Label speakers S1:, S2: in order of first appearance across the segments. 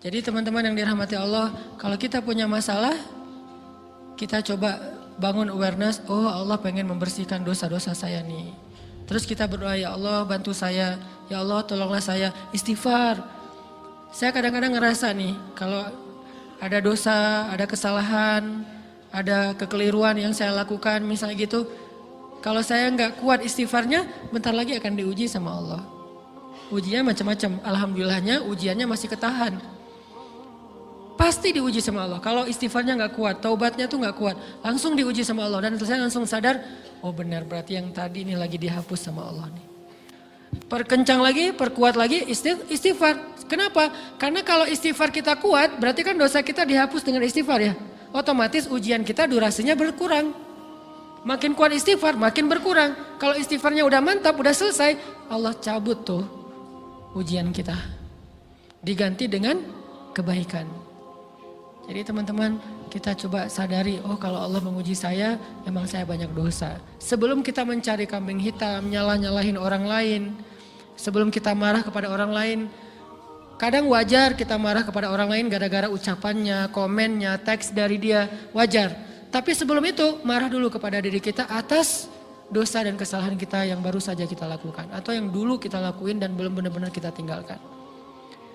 S1: Jadi teman-teman yang dirahmati Allah, kalau kita punya masalah, kita coba bangun awareness, oh Allah pengen membersihkan dosa-dosa saya nih. Terus kita berdoa, ya Allah bantu saya, ya Allah tolonglah saya, istighfar. Saya kadang-kadang ngerasa nih, kalau ada dosa, ada kesalahan, ada kekeliruan yang saya lakukan misalnya gitu, kalau saya nggak kuat istighfarnya, bentar lagi akan diuji sama Allah. Ujiannya macam-macam, alhamdulillahnya ujiannya masih ketahan. Pasti diuji sama Allah. Kalau istighfarnya nggak kuat, taubatnya tuh nggak kuat, langsung diuji sama Allah. Dan saya langsung sadar, oh benar berarti yang tadi ini lagi dihapus sama Allah nih. Perkencang lagi, perkuat lagi istighfar. Kenapa? Karena kalau istighfar kita kuat, berarti kan dosa kita dihapus dengan istighfar ya. Otomatis ujian kita durasinya berkurang. Makin kuat istighfar, makin berkurang. Kalau istighfarnya udah mantap, udah selesai, Allah cabut tuh ujian kita. Diganti dengan kebaikan. Jadi teman-teman, kita coba sadari, oh kalau Allah menguji saya, emang saya banyak dosa. Sebelum kita mencari kambing hitam, nyalahin orang lain, sebelum kita marah kepada orang lain, kadang wajar kita marah kepada orang lain gara-gara ucapannya, komennya, teks dari dia, wajar. Tapi sebelum itu, marah dulu kepada diri kita atas dosa dan kesalahan kita yang baru saja kita lakukan. Atau yang dulu kita lakuin dan belum benar-benar kita tinggalkan.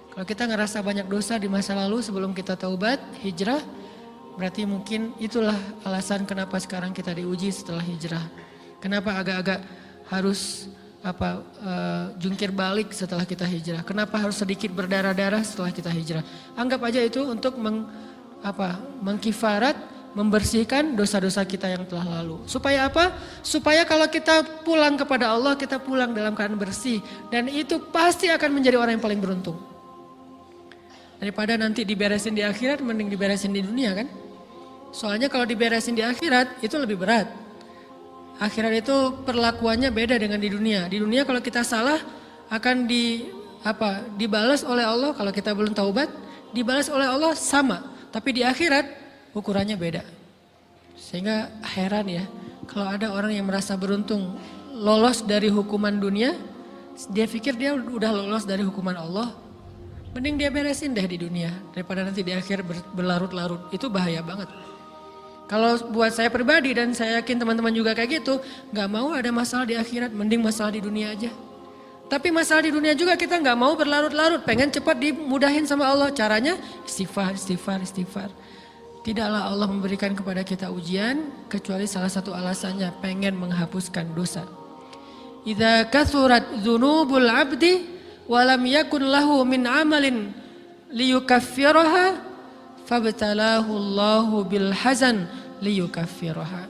S1: Kalau kita ngerasa banyak dosa di masa lalu sebelum kita taubat, hijrah, berarti mungkin itulah alasan kenapa sekarang kita diuji setelah hijrah. Kenapa agak-agak harus jungkir balik setelah kita hijrah. Kenapa harus sedikit berdarah-darah setelah kita hijrah. Anggap aja itu untuk mengkifarat, membersihkan dosa-dosa kita yang telah lalu. Supaya apa? Supaya kalau kita pulang kepada Allah, kita pulang dalam keadaan bersih. Dan itu pasti akan menjadi orang yang paling beruntung. Daripada nanti diberesin di akhirat, mending diberesin di dunia kan. Soalnya kalau diberesin di akhirat itu lebih berat. Akhirat itu perlakuannya beda dengan di dunia. Di dunia kalau kita salah akan dibalas oleh Allah. Kalau kita belum taubat, dibalas oleh Allah sama. Tapi di akhirat ukurannya beda. Sehingga heran ya, kalau ada orang yang merasa beruntung lolos dari hukuman dunia, dia pikir dia udah lolos dari hukuman Allah. Mending dia beresin deh di dunia daripada nanti di akhir berlarut-larut. Itu bahaya banget. Kalau buat saya pribadi dan saya yakin teman-teman juga kayak gitu, gak mau ada masalah di akhirat, mending masalah di dunia aja. Tapi masalah di dunia juga kita gak mau berlarut-larut, pengen cepat dimudahin sama Allah. Caranya istighfar. Tidaklah Allah memberikan kepada kita ujian kecuali salah satu alasannya pengen menghapuskan dosa. Idza kathurat dzunubul 'abdi walam yakun lahu min amalin liyukaffiraha fabtalahu Allahu bil hazan liyukaffiraha.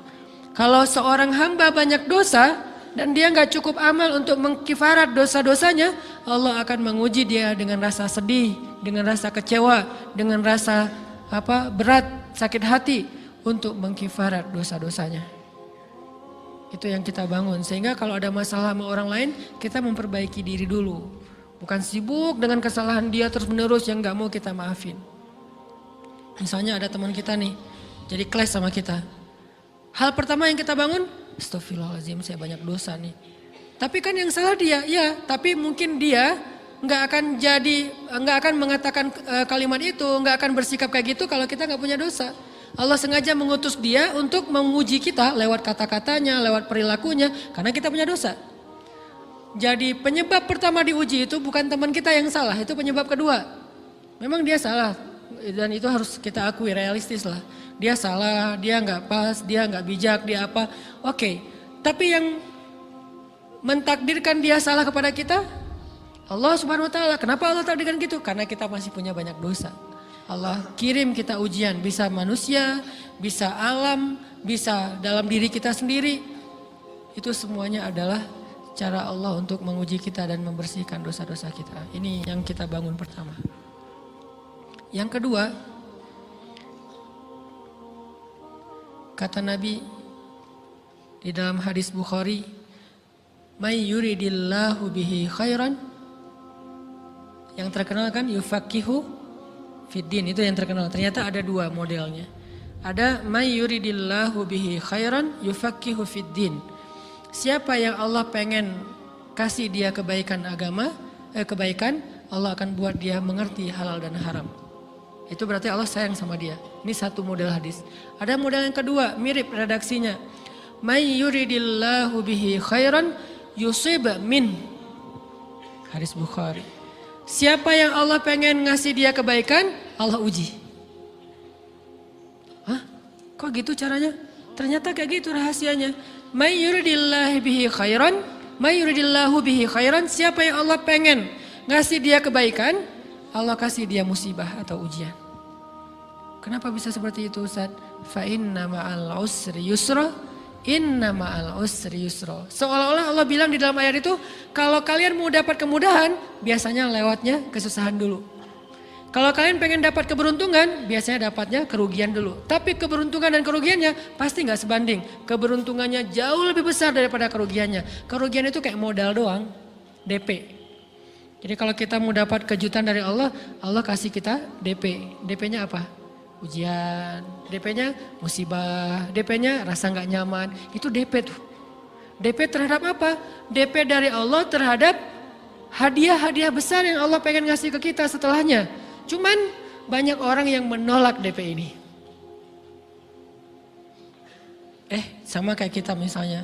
S1: Kalau seorang hamba banyak dosa dan dia nggak cukup amal untuk mengkifarat dosa-dosanya, Allah akan menguji dia dengan rasa sedih, dengan rasa kecewa, dengan rasa berat, sakit hati untuk mengkifarat dosa-dosanya. Itu yang kita bangun, sehingga kalau ada masalah sama orang lain, kita memperbaiki diri dulu. Bukan sibuk dengan kesalahan dia terus menerus yang gak mau kita maafin. Misalnya ada teman kita nih, jadi clash sama kita. Hal pertama yang kita bangun, astagfirullahaladzim saya banyak dosa nih. Tapi kan yang salah dia, ya tapi mungkin dia gak akan mengatakan kalimat itu, gak akan bersikap kayak gitu kalau kita gak punya dosa. Allah sengaja mengutus dia untuk menguji kita lewat kata-katanya, lewat perilakunya, karena kita punya dosa. Jadi penyebab pertama diuji itu bukan teman kita yang salah, itu penyebab kedua. Memang dia salah dan itu harus kita akui, realistis lah. Dia salah, dia nggak pas, dia nggak bijak, dia apa. Oke, tapi yang mentakdirkan dia salah kepada kita, Allah Subhanahu Wa Taala. Kenapa Allah takdirkan gitu? Karena kita masih punya banyak dosa. Allah kirim kita ujian, bisa manusia, bisa alam, bisa dalam diri kita sendiri. Itu semuanya adalah cara Allah untuk menguji kita dan membersihkan dosa-dosa kita. Ini yang kita bangun pertama. Yang kedua, kata Nabi di dalam hadis Bukhari, "May yuridillahu bihi khairan." Yang terkenal kan yufaqihu fiddin, itu yang terkenal. Ternyata ada dua modelnya. Ada may yuridillahu bihi khairan yufaqihu fiddin. Siapa yang Allah pengen kasih dia kebaikan agama, kebaikan, Allah akan buat dia mengerti halal dan haram. itu berarti Allah sayang sama dia. Ini satu model hadis. Ada model yang kedua, mirip redaksinya. May yuridillahu bihi khairan yusib min. Hadis Bukhari. Siapa yang Allah pengen ngasih dia kebaikan, Allah uji. Hah? Kok gitu caranya? Ternyata kayak gitu rahasianya. May yuridillahu bihi khairan, may yuridillahu bihi khairan. Siapa yang Allah pengen ngasih dia kebaikan, Allah kasih dia musibah atau ujian. Kenapa bisa seperti itu Ustaz? Fa inna ma'al usri yusra, inna ma'al usri yusra. Seolah-olah Allah bilang di dalam ayat itu, kalau kalian mau dapat kemudahan, biasanya lewatnya kesusahan dulu. Kalau kalian pengen dapat keberuntungan, biasanya dapatnya kerugian dulu. Tapi keberuntungan dan kerugiannya pasti gak sebanding. Keberuntungannya jauh lebih besar daripada kerugiannya. Kerugian itu kayak modal doang, DP. Jadi kalau kita mau dapat kejutan dari Allah, Allah kasih kita DP. DP-nya apa? Ujian. DP-nya musibah. DP-nya rasa gak nyaman. Itu DP tuh. DP terhadap apa? DP dari Allah terhadap hadiah-hadiah besar yang Allah pengen ngasih ke kita setelahnya. Cuman banyak orang yang menolak DP ini. Sama kayak kita misalnya.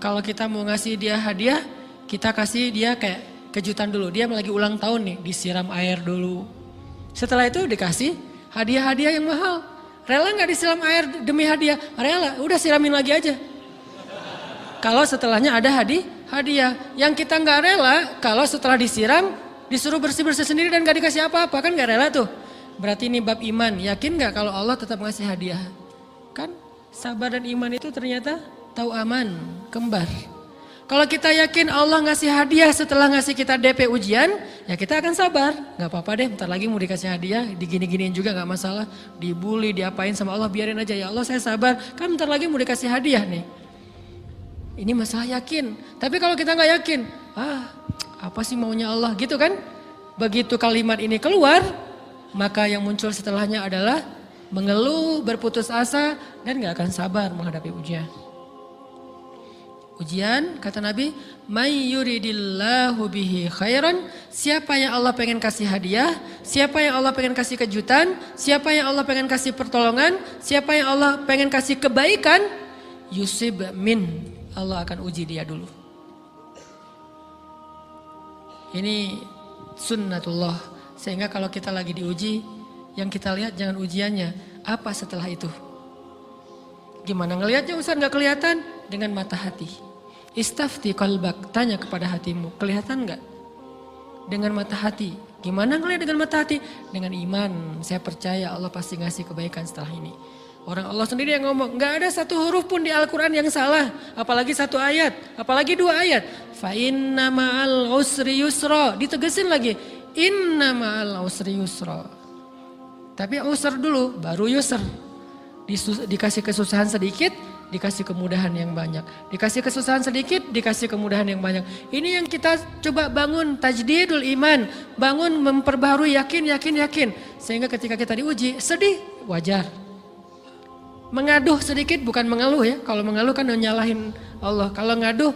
S1: Kalau kita mau ngasih dia hadiah, kita kasih dia kayak kejutan dulu. Dia lagi ulang tahun nih, disiram air dulu. Setelah itu dikasih hadiah-hadiah yang mahal. Rela gak disiram air demi hadiah? Rela, udah siramin lagi aja. Kalau setelahnya ada hadiah. Yang kita gak rela, kalau setelah disiram, disuruh bersih-bersih sendiri dan gak dikasih apa-apa. Kan gak rela tuh. Berarti ini bab iman. Yakin gak kalau Allah tetap ngasih hadiah? Kan sabar dan iman itu ternyata tahu aman, kembar. Kalau kita yakin Allah ngasih hadiah setelah ngasih kita DP ujian, ya kita akan sabar. Gak apa-apa deh, bentar lagi mau dikasih hadiah, digini-giniin juga gak masalah. Dibully, diapain sama Allah, biarin aja. Ya Allah saya sabar, kan bentar lagi mau dikasih hadiah nih. Ini masalah yakin. Tapi kalau kita gak yakin, apa sih maunya Allah gitu kan. Begitu kalimat ini keluar, maka yang muncul setelahnya adalah mengeluh, berputus asa, dan gak akan sabar menghadapi ujian. Ujian, kata Nabi, may yuridillahu bihi khairan, siapa yang Allah pengen kasih hadiah, siapa yang Allah pengen kasih kejutan, siapa yang Allah pengen kasih pertolongan, siapa yang Allah pengen kasih kebaikan, yusib min, Allah akan uji dia dulu. Ini sunnatullah, sehingga kalau kita lagi diuji, yang kita lihat jangan ujiannya, apa setelah itu. Gimana ngelihatnya Ustaz gak kelihatan? Dengan mata hati. Istafti qalbak, tanya kepada hatimu, kelihatan gak? Dengan mata hati. Gimana ngelihat dengan mata hati? Dengan iman, saya percaya Allah pasti ngasih kebaikan setelah ini. Orang Allah sendiri yang ngomong, gak ada satu huruf pun di Al-Quran yang salah. Apalagi satu ayat, apalagi dua ayat. Fa inna ma'al usri yusra, ditegesin lagi. Inna ma'al usri yusra. Tapi usr dulu, baru yusr. Dikasih kesusahan sedikit, dikasih kemudahan yang banyak. Dikasih kesusahan sedikit, dikasih kemudahan yang banyak. Ini yang kita coba bangun tajdidul iman. Bangun memperbaharui yakin. Sehingga ketika kita diuji, sedih, wajar. Mengaduh sedikit bukan mengeluh ya. Kalau mengeluh kan nyalahin Allah. Kalau ngaduh,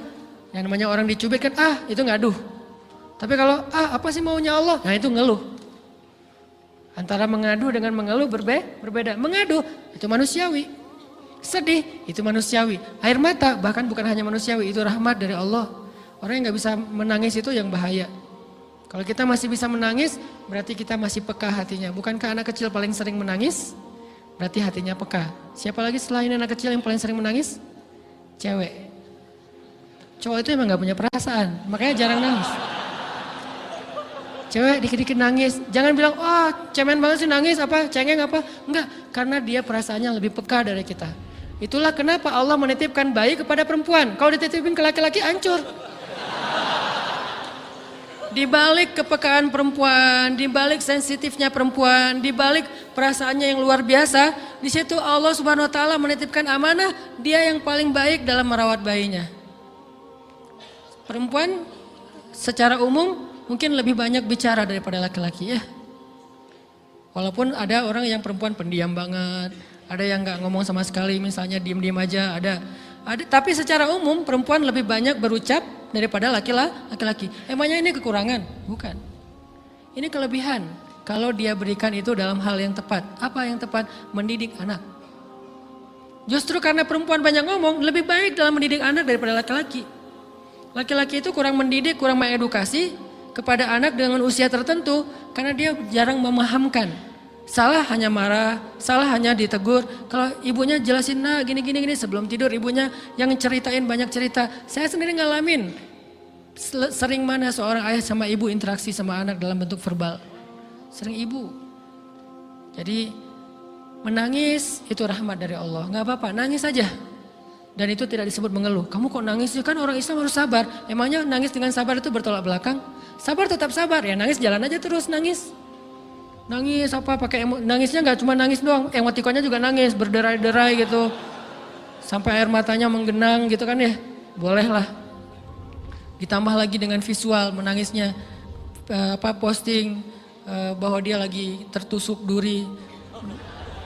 S1: yang namanya orang dicubit kan, itu ngaduh. Tapi kalau, apa sih maunya Allah? Nah itu ngeluh. Antara mengadu dengan mengeluh berbeda. Mengadu itu manusiawi. Sedih itu manusiawi. Air mata bahkan bukan hanya manusiawi, itu rahmat dari Allah. Orang yang gak bisa menangis itu yang bahaya. Kalau kita masih bisa menangis, berarti kita masih peka hatinya. Bukankah anak kecil paling sering menangis? Berarti hatinya peka. Siapa lagi selain anak kecil yang paling sering menangis? Cewek. Cowok itu emang gak punya perasaan, makanya jarang nangis. Cewek dikit-dikit nangis, jangan bilang, cemen banget sih nangis, cengeng apa. Enggak, karena dia perasaannya lebih peka dari kita. Itulah kenapa Allah menitipkan bayi kepada perempuan. Kalau dititipin ke laki-laki hancur. Di balik kepekaan perempuan, di balik sensitifnya perempuan, di balik perasaannya yang luar biasa, di situ Allah Subhanahu wa taala menitipkan amanah, dia yang paling baik dalam merawat bayinya. Perempuan secara umum mungkin lebih banyak bicara daripada laki-laki ya. Walaupun ada orang yang perempuan pendiam banget, ada yang gak ngomong sama sekali, misalnya diem-diem aja, ada. Tapi secara umum perempuan lebih banyak berucap daripada laki-laki. Emangnya ini kekurangan? Bukan. Ini kelebihan. kalau dia berikan itu dalam hal yang tepat. Apa yang tepat? Mendidik anak. Justru karena perempuan banyak ngomong, lebih baik dalam mendidik anak daripada laki-laki. Laki-laki itu kurang mendidik, kurang mengedukasi kepada anak dengan usia tertentu karena dia jarang memahamkan. Salah hanya marah, salah hanya ditegur. Kalau ibunya jelasin, nah gini sebelum tidur ibunya yang ceritain banyak cerita. Saya sendiri ngalamin sering mana seorang ayah sama ibu interaksi sama anak dalam bentuk verbal. Sering ibu. Jadi menangis itu rahmat dari Allah. Gak apa-apa, nangis saja. Dan itu tidak disebut mengeluh. Kamu kok nangis sih? Kan orang Islam harus sabar. Emangnya nangis dengan sabar itu bertolak belakang? Sabar tetap sabar. Ya nangis jalan aja terus nangis. Nangis apa pakai nangisnya nggak cuma nangis doang, emotikonnya juga nangis, berderai-derai gitu. Sampai air matanya menggenang gitu kan ya. Boleh lah. Ditambah lagi dengan visual menangisnya posting bahwa dia lagi tertusuk duri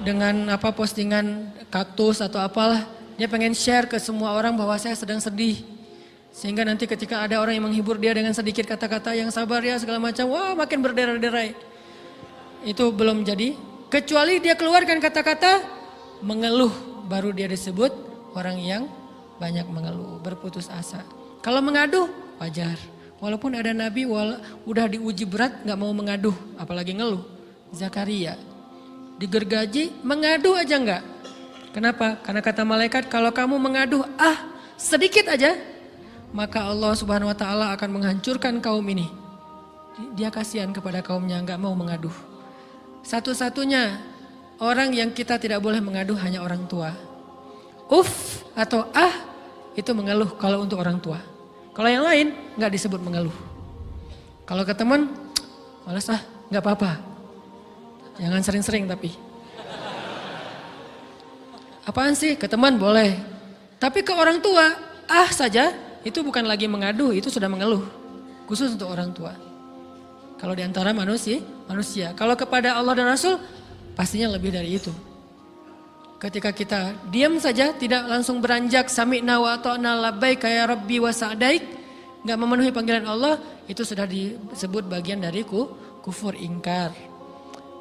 S1: dengan postingan kaktus atau apalah. Dia pengen share ke semua orang bahwa saya sedang sedih. Sehingga nanti ketika ada orang yang menghibur dia dengan sedikit kata-kata yang sabar ya segala macam, wah makin berderai-derai. Itu belum jadi, kecuali dia keluarkan kata-kata mengeluh, baru dia disebut orang yang banyak mengeluh, berputus asa. Kalau mengaduh wajar, walaupun ada nabi udah diuji berat gak mau mengaduh, apalagi ngeluh. Zakaria digergaji mengadu aja enggak. Kenapa? Karena kata malaikat kalau kamu mengaduh sedikit aja, maka Allah Subhanahu wa taala akan menghancurkan kaum ini. Dia kasihan kepada kaumnya enggak mau mengaduh. Satu-satunya orang yang kita tidak boleh mengaduh hanya orang tua. Atau itu mengeluh kalau untuk orang tua. Kalau yang lain enggak disebut mengeluh. Kalau ke teman, malas enggak apa-apa. Jangan sering-sering tapi. Apaan sih? Ke teman boleh. Tapi ke orang tua, saja itu bukan lagi mengaduh, itu sudah mengeluh. Khusus untuk orang tua. Kalau di antara manusia. Kalau kepada Allah dan Rasul, pastinya lebih dari itu. Ketika kita diam saja, tidak langsung beranjak sami'na wa ata'na labbaik ya rabbi wa sa'daik, enggak memenuhi panggilan Allah, itu sudah disebut bagian dari kufur ingkar.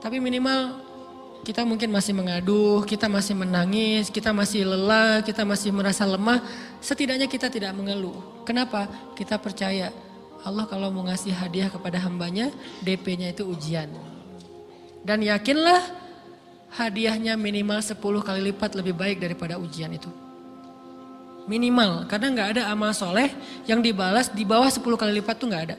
S1: Tapi minimal kita mungkin masih mengaduh, kita masih menangis, kita masih lelah, kita masih merasa lemah. Setidaknya kita tidak mengeluh. Kenapa? Kita percaya Allah kalau mau ngasih hadiah kepada hambanya, DP-nya itu ujian. Dan yakinlah hadiahnya minimal 10 kali lipat lebih baik daripada ujian itu. Minimal, karena gak ada amal soleh yang dibalas di bawah 10 kali lipat tuh gak ada.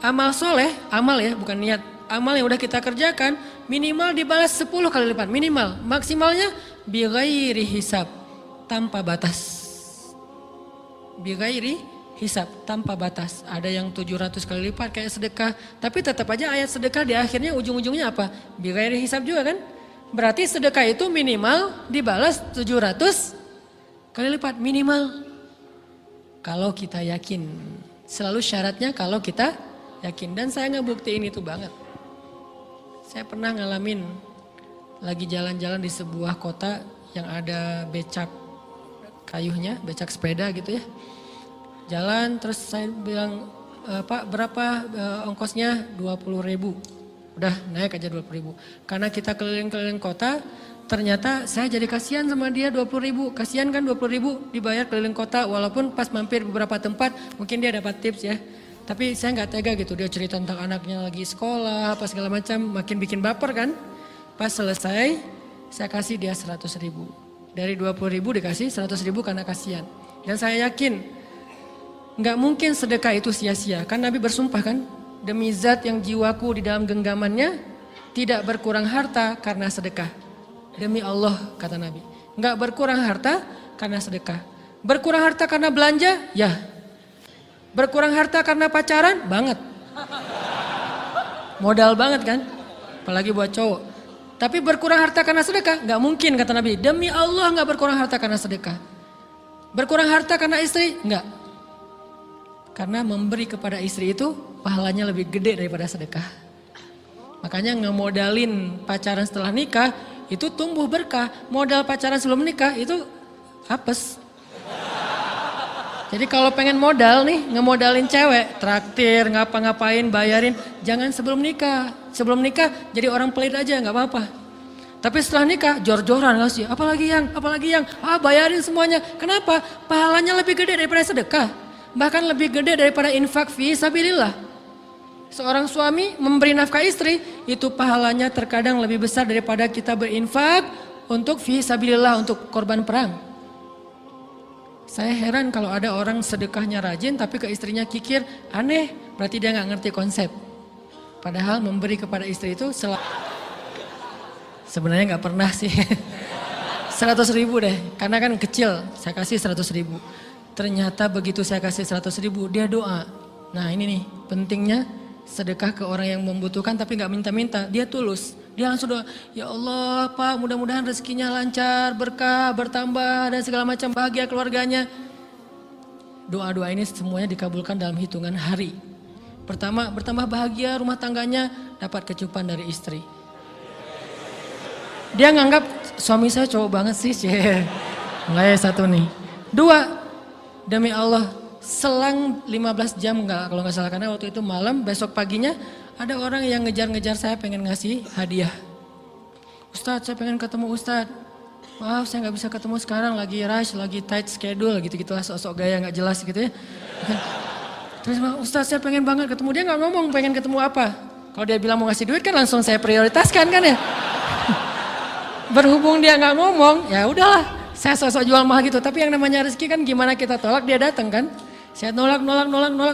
S1: Amal soleh, amal ya bukan niat. Amal yang udah kita kerjakan minimal dibalas 10 kali lipat. Minimal, maksimalnya bighairi hisab, tanpa batas. Bighairi hisab, tanpa batas. Ada yang 700 kali lipat kayak sedekah. Tapi tetap aja ayat sedekah di akhirnya ujung-ujungnya apa? Bighairi hisab juga kan? Berarti sedekah itu minimal dibalas 700 kali lipat. Minimal. Kalau kita yakin. Selalu syaratnya kalau kita yakin. Dan saya ngebuktiin itu banget. Saya pernah ngalamin lagi jalan-jalan di sebuah kota yang ada becak kayuhnya, becak sepeda gitu ya. Jalan terus saya bilang, Pak berapa ongkosnya? 20.000. Udah naik aja 20.000. Karena kita keliling-keliling kota, ternyata saya jadi kasihan sama dia 20.000. Kasihan kan 20.000 dibayar keliling kota walaupun pas mampir beberapa tempat mungkin dia dapat tips ya. Tapi saya nggak tega gitu, dia cerita tentang anaknya lagi sekolah apa segala macam, makin bikin baper kan. Pas selesai saya kasih dia 100.000. Dari 20.000 dikasih 100.000 karena kasihan. Dan saya yakin nggak mungkin sedekah itu sia-sia. Kan Nabi bersumpah kan, demi zat yang jiwaku di dalam genggamannya tidak berkurang harta karena sedekah. Demi Allah kata Nabi, nggak berkurang harta karena sedekah. Berkurang harta karena belanja? Ya. Berkurang harta karena pacaran? Banget. Modal banget kan? Apalagi buat cowok. Tapi berkurang harta karena sedekah? Gak mungkin kata Nabi. Demi Allah gak berkurang harta karena sedekah. Berkurang harta karena istri? Enggak. Karena memberi kepada istri itu pahalanya lebih gede daripada sedekah. Makanya ngemodalin pacaran setelah nikah itu tumbuh berkah. Modal pacaran sebelum nikah itu apes. Jadi kalau pengen modal nih, ngemodalin cewek, traktir, ngapa-ngapain, bayarin, jangan sebelum nikah. Sebelum nikah jadi orang pelit aja, nggak apa-apa. Tapi setelah nikah, jor-joran ngasih, apalagi yang, bayarin semuanya. Kenapa? Pahalanya lebih gede daripada sedekah. Bahkan lebih gede daripada infak fi sabilillah. Seorang suami memberi nafkah istri, itu pahalanya terkadang lebih besar daripada kita berinfak untuk fi sabilillah, untuk korban perang. Saya heran kalau ada orang sedekahnya rajin tapi ke istrinya kikir, aneh, berarti dia nggak ngerti konsep. Padahal memberi kepada istri itu sebenarnya nggak pernah sih. 100.000 deh, karena kan kecil, saya kasih 100.000. Ternyata begitu saya kasih 100.000, dia doa. Nah ini nih pentingnya sedekah ke orang yang membutuhkan tapi nggak minta-minta, dia tulus. Dia langsung doa, ya Allah Pak, mudah-mudahan rezekinya lancar, berkah, bertambah dan segala macam, bahagia keluarganya. Doa-doa ini semuanya dikabulkan dalam hitungan hari. Pertama, bertambah bahagia rumah tangganya, dapat kecupan dari istri. Dia nganggap suami saya cowok banget sih, enggak ya satu nih. Dua, demi Allah, selang 15 jam enggak, kalau nggak salah, karena waktu itu malam, besok paginya ada orang yang ngejar-ngejar saya pengen ngasih hadiah. Ustadz, saya pengen ketemu Ustadz. Maaf, saya nggak bisa ketemu sekarang, lagi rush, lagi tight schedule, gitu-gitulah, sok-sok gaya nggak jelas gitu ya. Terus Ustadz, saya pengen banget ketemu. Dia nggak ngomong pengen ketemu apa. Kalau dia bilang mau ngasih duit kan langsung saya prioritaskan kan ya. Berhubung dia nggak ngomong, ya udahlah, saya sok-sok jual mahal gitu. Tapi yang namanya rezeki kan gimana kita tolak, dia datang kan. Saya nolak.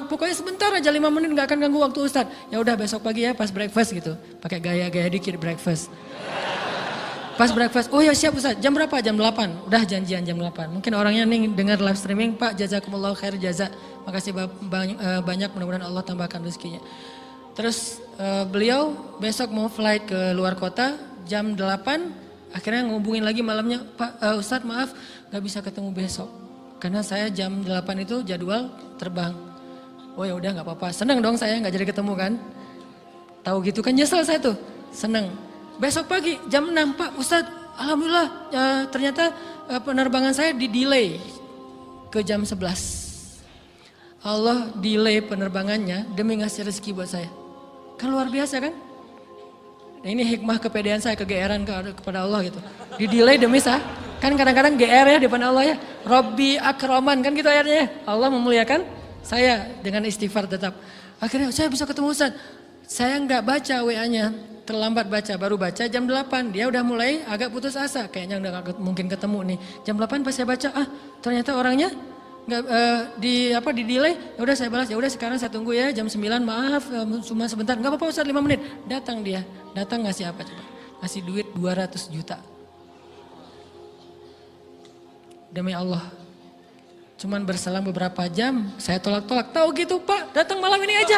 S1: Pokoknya sebentar aja 5 menit nggak akan ganggu waktu Ustadz. Ya udah besok pagi ya pas breakfast gitu. Pakai gaya-gaya dikit breakfast. Pas breakfast, oh ya siap Ustadz. Jam berapa? Jam 8. Udah janjian jam 8. Mungkin orangnya nih dengar live streaming, Pak jazakumullah khair jaza. Makasih banyak, mudah-mudahan Allah tambahkan rezekinya. Terus beliau besok mau flight ke luar kota jam 8. Akhirnya ngubungin lagi malamnya, Pak Ustadz maaf gak bisa ketemu besok. Karena saya jam 8 itu jadwal terbang. Oh ya udah nggak apa-apa. Seneng dong saya nggak jadi ketemu kan. Tahu gitu kan nyesel saya tuh. Seneng. Besok pagi jam 6 Pak Ustadz. Alhamdulillah ternyata penerbangan saya di delay ke jam 11. Allah delay penerbangannya demi ngasih rezeki buat saya. Kan luar biasa kan. Nah, ini hikmah kepedean saya, kegeeran kepada Allah gitu. Di delay demi saya. Kan kadang-kadang GR ya di depan Allah ya. Robbi akraman kan gitu ayatnya. Allah memuliakan saya dengan istighfar tetap. Akhirnya saya bisa ketemu Ustaz. Saya nggak baca WA-nya. Terlambat baca, baru baca jam 8. Dia udah mulai agak putus asa. Kayaknya udah gak mungkin ketemu nih. Jam 8 pas saya baca, ternyata orangnya nggak di delay. Ya udah saya balas, ya udah sekarang saya tunggu ya jam 9. Maaf cuma sebentar. Nggak apa-apa Ustaz 5 menit. Datang dia. Datang ngasih apa coba? Ngasih duit 200 juta. Demi Allah, cuman berselang beberapa jam, saya tolak-tolak. Tahu gitu Pak, datang malam ini aja.